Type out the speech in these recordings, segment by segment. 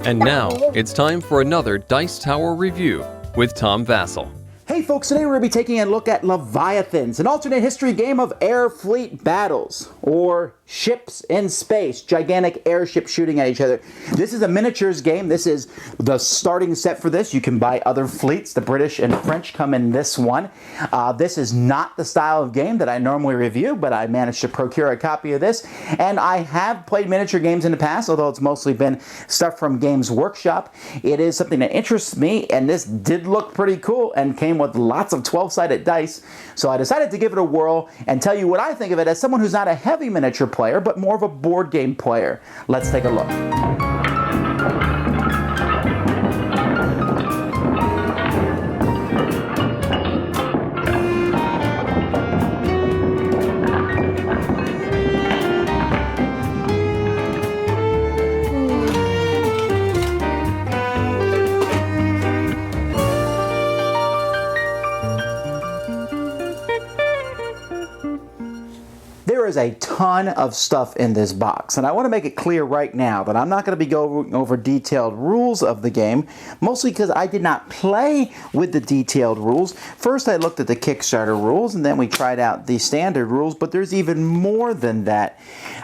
And now, it's time for another Dice Tower review with Tom Vasel. Hey folks, today we're going to be taking a look at Leviathans, an alternate history game of air fleet battles, or ships in space, gigantic airships shooting at each other. This is a miniatures game. This is the starting set for this. You can buy other fleets. The British and French come in this one. This is not the style of game that I normally review, but I managed to procure a copy of this. And I have played miniature games in the past, although it's mostly been stuff from Games Workshop. It is something that interests me, and this did look pretty cool and came with lots of 12-sided dice. So I decided to give it a whirl and tell you what I think of it as someone who's not a heavy miniature player, but more of a board game player. Let's take a look. There is a ton of stuff in this box, and I want to make it clear right now that I'm not going to be going over detailed rules of the game, mostly because I did not play with the detailed rules. First I looked at the Kickstarter rules, and then we tried out the standard rules, but there's even more than that.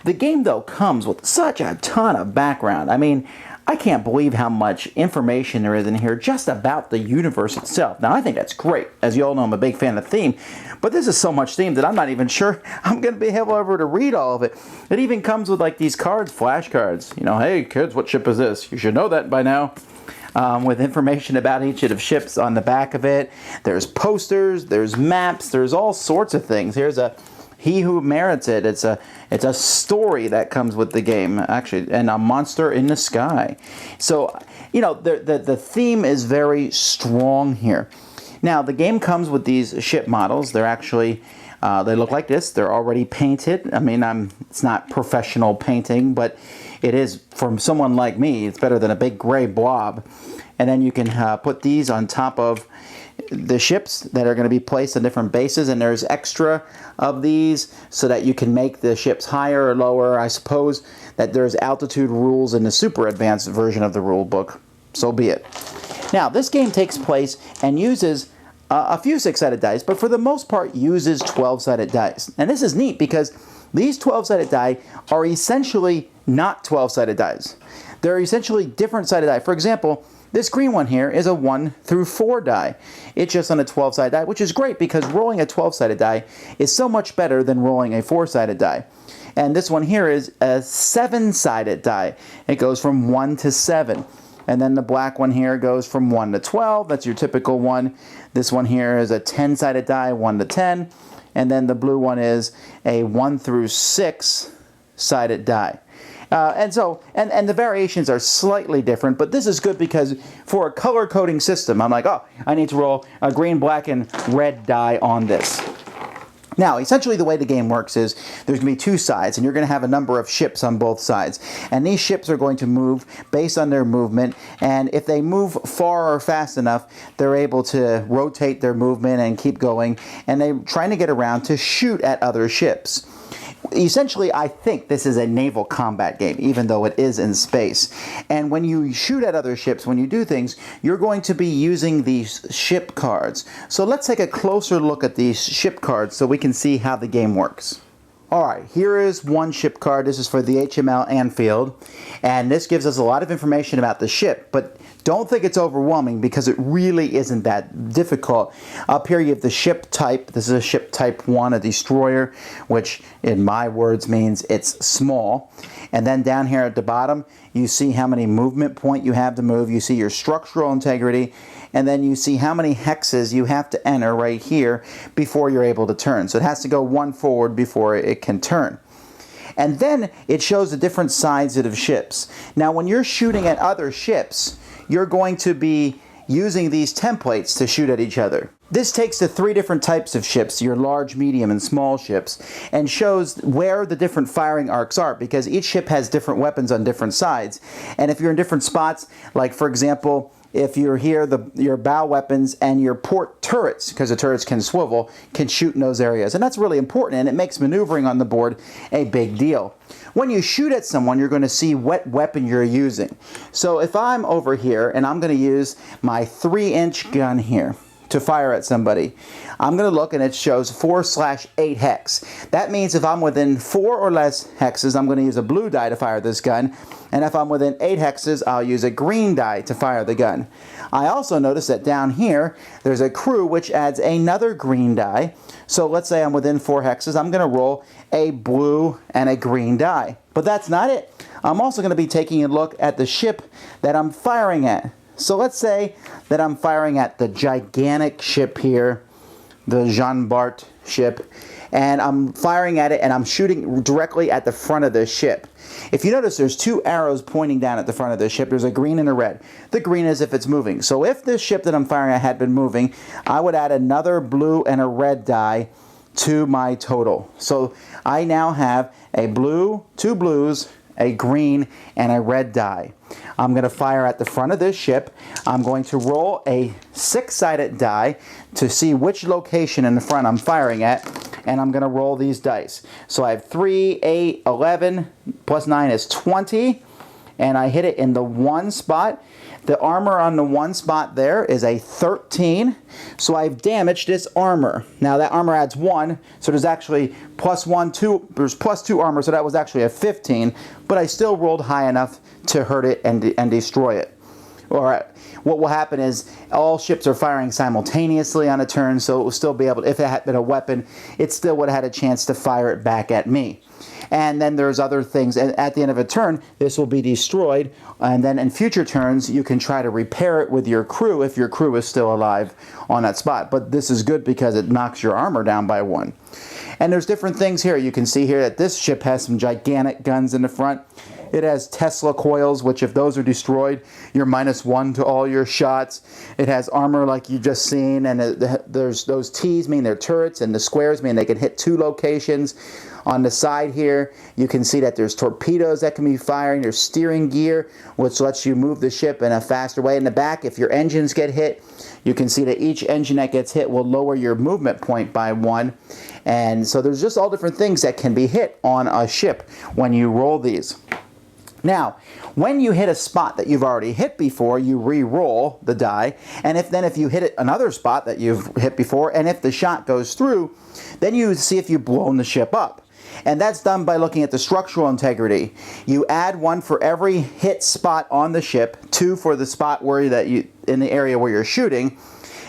The game, though, comes with such a ton of background. I mean, I can't believe how much information there is in here just about the universe itself. Now, I think that's great. As you all know, I'm a big fan of theme, but this is so much theme that I'm not even sure I'm going to be able to read all of it. It even comes with like these cards, flashcards. You know, hey kids, what ship is this? You should know that by now. With information about each of the ships on the back of it. There's posters, there's maps, there's all sorts of things. Here's a He Who Merits It. It's a story that comes with the game, actually, and a monster in the sky. So, you know, the theme is very strong here. Now, the game comes with these ship models. They're actually, they look like this. They're already painted. I mean, it's not professional painting, but it is, from someone like me, it's better than a big gray blob. And then you can put these on top of the ships that are going to be placed on different bases, and there's extra of these so that you can make the ships higher or lower. I suppose that there's altitude rules in the super advanced version of the rule book. So be it. Now, this game takes place and uses a few 6-sided dice, but for the most part uses 12-sided dice. And this is neat because these 12-sided die are essentially not 12-sided dice. They're essentially different sided die. For example, this green one here is a 1 through 4 die. It's just on a 12-sided die, which is great because rolling a 12-sided die is so much better than rolling a 4-sided die. And this one here is a 7-sided die. It goes from 1 to 7. And then the black one here goes from 1 to 12. That's your typical one. This one here is a 10-sided die, 1 to 10. And then the blue one is a 1 through 6-sided die. And the variations are slightly different, but this is good because for a color coding system, I'm like, oh, I need to roll a green, black, and red die on this. Now, essentially the way the game works is there's going to be two sides, and you're going to have a number of ships on both sides. And these ships are going to move based on their movement, and if they move far or fast enough, they're able to rotate their movement and keep going, and they're trying to get around to shoot at other ships. Essentially, I think this is a naval combat game, even though it is in space. And when you shoot at other ships, when you do things, you're going to be using these ship cards. So let's take a closer look at these ship cards so we can see how the game works. Alright, here is one ship card. This is for the HML Anfield. And this gives us a lot of information about the ship, but don't think it's overwhelming because it really isn't that difficult. Up here you have the ship type. This is a ship type 1, a destroyer, which in my words means it's small. And then down here at the bottom, you see how many movement point you have to move. You see your structural integrity, and then you see how many hexes you have to enter right here before you're able to turn. So it has to go 1 forward before it can turn. And then it shows the different sides of ships. Now, when you're shooting at other ships, you're going to be using these templates to shoot at each other. This takes the 3 different types of ships, your large, medium, and small ships, and shows where the different firing arcs are, because each ship has different weapons on different sides. And if you're in different spots, like for example, if you're here, your bow weapons and your port turrets, because the turrets can swivel, can shoot in those areas. And that's really important, and it makes maneuvering on the board a big deal. when you shoot at someone, you're going to see what weapon you're using. So if I'm over here and I'm going to use my 3-inch gun here to fire at somebody, I'm going to look and it shows 4/8 hex. That means if I'm within 4 or less hexes, I'm going to use a blue die to fire this gun. And if I'm within 8 hexes, I'll use a green die to fire the gun. I also notice that down here, there's a crew which adds another green die. So let's say I'm within 4 hexes, I'm going to roll a blue and a green die. But that's not it. I'm also going to be taking a look at the ship that I'm firing at. So let's say that I'm firing at the gigantic ship here, the Jean Bart ship, and I'm firing at it and I'm shooting directly at the front of the ship. If you notice, there's 2 arrows pointing down at the front of the ship. There's a green and a red. The green is if it's moving. So if this ship that I'm firing at had been moving, I would add another blue and a red die to my total. So I now have a blue, 2 blues, a green, and a red die. I'm going to fire at the front of this ship. I'm going to roll a 6-sided die to see which location in the front I'm firing at, and I'm going to roll these dice. So I have 3, 8, 11, plus 9 is 20, and I hit it in the 1 spot. The armor on the 1 spot there is a 13, so I've damaged this armor. Now that armor adds 1, so there's actually plus 1, 2, there's plus 2 armor, so that was actually a 15, but I still rolled high enough to hurt it and destroy it. Alright, what will happen is all ships are firing simultaneously on a turn, so it will still be able to, if it had been a weapon, it still would have had a chance to fire it back at me. And then there's other things, and at the end of a turn, this will be destroyed, and then in future turns, you can try to repair it with your crew if your crew is still alive on that spot. But this is good because it knocks your armor down by 1. And there's different things here. You can see here that this ship has some gigantic guns in the front. It has Tesla coils, which if those are destroyed, you're -1 to all your shots. It has armor like you just seen, and there's those T's mean they're turrets, and the squares mean they can hit 2 locations. On the side here, you can see that there's torpedoes that can be firing. There's steering gear, which lets you move the ship in a faster way. In the back, if your engines get hit, you can see that each engine that gets hit will lower your movement point by 1. And so there's just all different things that can be hit on a ship when you roll these. Now, when you hit a spot that you've already hit before, you re-roll the die, and if you hit another spot that you've hit before, and if the shot goes through, then you see if you've blown the ship up. And that's done by looking at the structural integrity. You add 1 for every hit spot on the ship, 2 for the spot where in the area where you're shooting,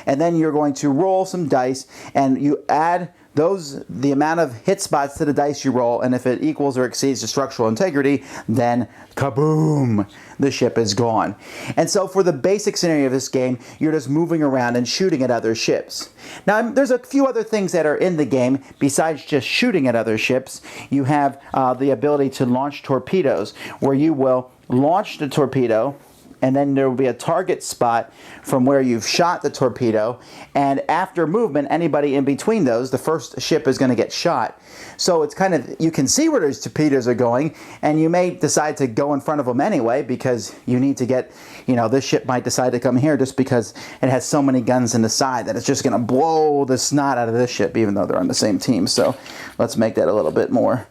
and then you're going to roll some dice, and you add the amount of hit spots to the dice you roll, and if it equals or exceeds the structural integrity, then kaboom, the ship is gone. And so for the basic scenario of this game, you're just moving around and shooting at other ships. Now there's a few other things that are in the game besides just shooting at other ships. You have the ability to launch torpedoes, where you will launch the torpedo, and then there will be a target spot from where you've shot the torpedo, and after movement, anybody in between those, the first ship is going to get shot. So it's kind of, you can see where those torpedoes are going, and you may decide to go in front of them anyway because you need to get, this ship might decide to come here just because it has so many guns in the side that it's just going to blow the snot out of this ship, even though they're on the same team. So let's make that a little bit more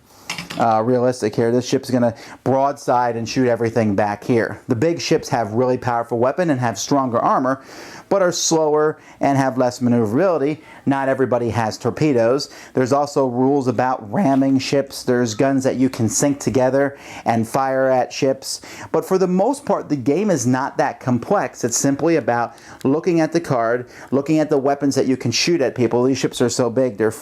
realistic here. This ship's going to broadside and shoot everything back here. The big ships have really powerful weapon and have stronger armor, but are slower and have less maneuverability. Not everybody has torpedoes. There's also rules about ramming ships. There's guns that you can sync together and fire at ships. But for the most part, the game is not that complex. It's simply about looking at the card, looking at the weapons that you can shoot at people. These ships are so big, their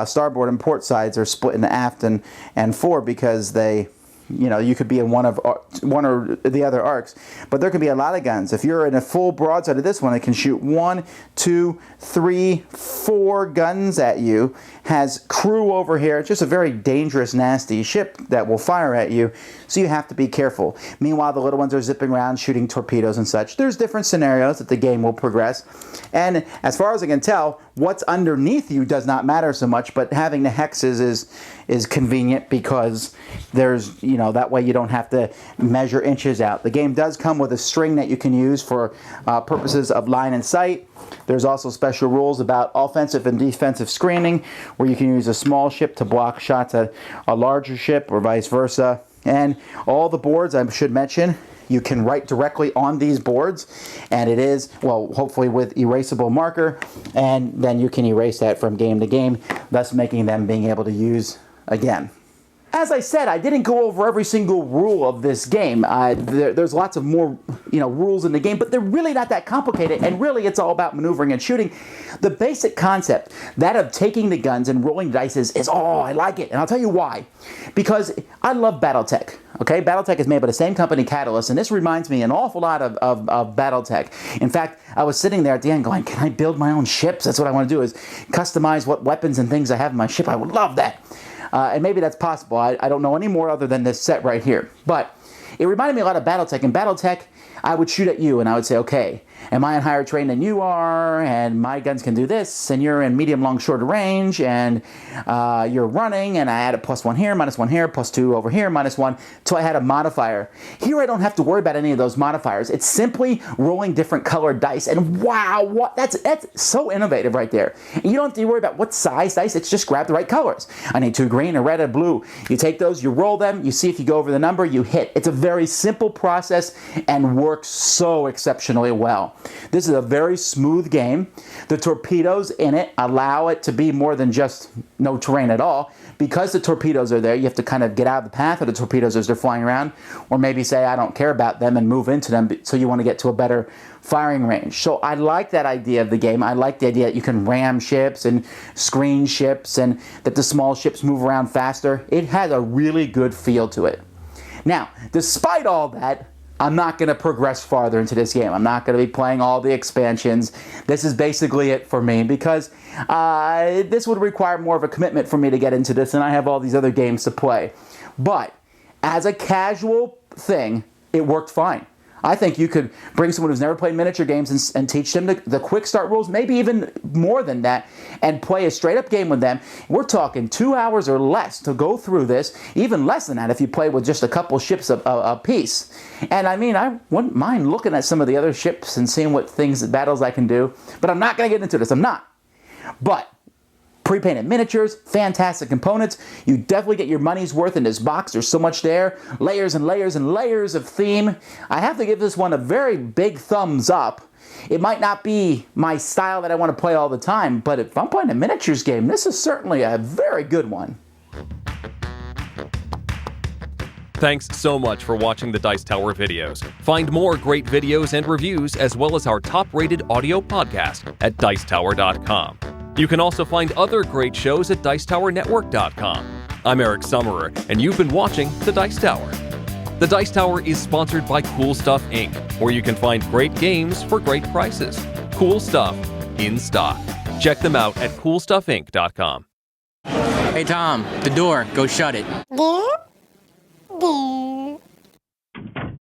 starboard and port sides are split into aft and fore because they, you could be in one or the other arcs, but there can be a lot of guns. If you're in a full broadside of this one, it can shoot 1, 2, 3, 4 guns at you. Has crew over here. It's just a very dangerous, nasty ship that will fire at you, so you have to be careful. Meanwhile, the little ones are zipping around shooting torpedoes and such. There's different scenarios that the game will progress, and as far as I can tell, what's underneath you does not matter so much, but having the hexes is convenient because there's, that way you don't have to measure inches out. The game does come with a string that you can use for purposes of line and sight. There's also special rules about offensive and defensive screening, where you can use a small ship to block shots at a larger ship or vice versa. And all the boards, I should mention, you can write directly on these boards, and it is, well, hopefully with erasable marker, and then you can erase that from game to game, thus making them being able to use again. As I said, I didn't go over every single rule of this game. There's lots of more, rules in the game, but they're really not that complicated, and really it's all about maneuvering and shooting. The basic concept, that of taking the guns and rolling dice is I like it, and I'll tell you why. Because I love Battletech. Okay, Battletech is made by the same company, Catalyst, and this reminds me an awful lot of Battletech. In fact, I was sitting there at the end going, can I build my own ships? That's what I want to do, is customize what weapons and things I have in my ship. I would love that. And maybe that's possible. I don't know any more other than this set right here. But it reminded me a lot of Battletech. In Battletech, I would shoot at you and I would say, okay, am I in higher terrain than you are? And my guns can do this. And you're in medium, long, shorter range. And you're running. And I add a +1 here, -1 here, +2 over here, -1. So I had a modifier. Here I don't have to worry about any of those modifiers. It's simply rolling different colored dice. And wow, that's so innovative right there. And you don't have to worry about what size dice. It's just grab the right colors. I need 2 green, a red, a blue. You take those, you roll them, you see if you go over the number, you hit. It's a very simple process and works so exceptionally well. This is a very smooth game. The torpedoes in it allow it to be more than just no terrain at all. Because the torpedoes are there, you have to kind of get out of the path of the torpedoes as they're flying around, or maybe say, I don't care about them and move into them, so you want to get to a better firing range. So I like that idea of the game. I like the idea that you can ram ships and screen ships and that the small ships move around faster. It has a really good feel to it. Now, despite all that, I'm not going to progress farther into this game. I'm not going to be playing all the expansions. This is basically it for me because this would require more of a commitment for me to get into this, and I have all these other games to play. But as a casual thing, it worked fine. I think you could bring someone who's never played miniature games and teach them the quick start rules, maybe even more than that, and play a straight up game with them. We're talking 2 hours or less to go through this, even less than that if you play with just a couple ships a piece. And I mean, I wouldn't mind looking at some of the other ships and seeing what battles I can do, but I'm not going to get into this. I'm not. But pre-painted miniatures, fantastic components. You definitely get your money's worth in this box. There's so much there. Layers and layers and layers of theme. I have to give this one a very big thumbs up. It might not be my style that I want to play all the time, but if I'm playing a miniatures game, this is certainly a very good one. Thanks so much for watching the Dice Tower videos. Find more great videos and reviews, as well as our top-rated audio podcast at Dicetower.com. You can also find other great shows at Dicetowernetwork.com. I'm Eric Summerer, and you've been watching The Dice Tower. The Dice Tower is sponsored by Cool Stuff Inc., where you can find great games for great prices. Cool stuff in stock. Check them out at CoolStuffInc.com. Hey Tom, the door, go shut it.